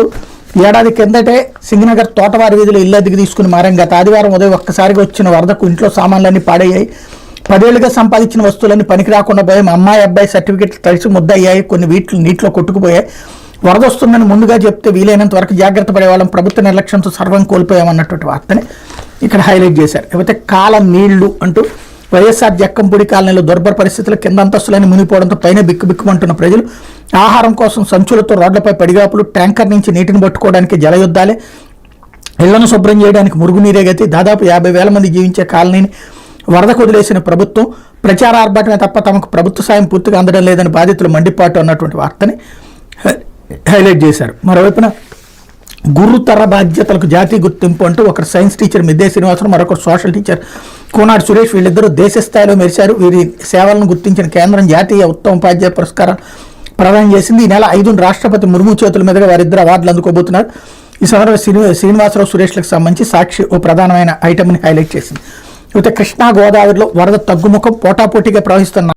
అంటూ ఏడాది కిందటే సింగనగర్ తోటవారి వీధిలో ఇల్లు అద్దెకి తీసుకుని మారాం. గత ఆదివారం ఉదయం ఒక్కసారిగా వచ్చిన వరదకు ఇంట్లో సామాన్లన్నీ పాడయ్యాయి. 10 ఏళ్లుగా సంపాదించిన వస్తువులన్నీ పనికి రాకుండా పోయాయి. మా అమ్మాయి అబ్బాయి సర్టిఫికెట్లు తడిసి ముద్దయ్యాయి. కొన్ని నీటిలో కొట్టుకుపోయాయి. వరద వస్తుందని ముందుగా చెప్తే వీలైనంత వరకు జాగ్రత్త పడేవాళ్ళం. ప్రభుత్వ నిర్లక్ష్యంతో సర్వం కోల్పోయామన్నటువంటి వార్తని ఇక్కడ హైలైట్ చేశారు. లేకపోతే కాలం నీళ్లు అంటూ వైఎస్ఆర్ జక్కంపూడి కాలనీలో దుర్భర పరిస్థితులు, కింద అంతస్తులని మునిగిపోవడంతో పైన బిక్కుబిక్కుమంటున్న ప్రజలు ఆహారం కోసం సంచులతో రోడ్లపై పడిగాపులు, ట్యాంకర్ నుంచి నీటిని పట్టుకోవడానికి జలయుద్ధాలే, ఇళ్లను శుభ్రం చేయడానికి మురుగునీరే గతి. దాదాపు 50,000 మంది జీవించే కాలనీని వరదకు వదిలేసిన ప్రభుత్వం ప్రచార ఆర్భాటమే తప్ప తమకు ప్రభుత్వ సాయం పూర్తిగా అందడం లేదని బాధితులు మండిపాటు అన్నటువంటి వార్తని హైలైట్ చేశారు. మరోవైపున గురుతర బాధ్యతలకు జాతీయ గుర్తింపు అంటూ ఒకరు సైన్స్ టీచర్ మిద్దే శ్రీనివాసరావు, మరొకరు సోషల్ టీచర్ కోనాడు సురేష్, వీళ్ళిద్దరూ దేశ స్థాయిలో మెరిశారు. వీరి సేవలను గుర్తించిన కేంద్రం జాతీయ ఉత్తమ ఉపాధ్యాయ పురస్కారం ప్రదానం చేసింది. ఈ నెల 5 రాష్ట్రపతి ముర్ము చేతుల మీదుగా వారిద్దరు అవార్డులు అందుకోబోతున్నారు. ఈ సందర్భంగా శ్రీనివాసరావు సురేష్లకు సంబంధించి సాక్షి ఓ ప్రధానమైన ఐటమ్ని హైలైట్ చేసింది. అయితే కృష్ణా గోదావరిలో వరద తగ్గుముఖం, పోటాపోటీగా ప్రవహిస్తున్న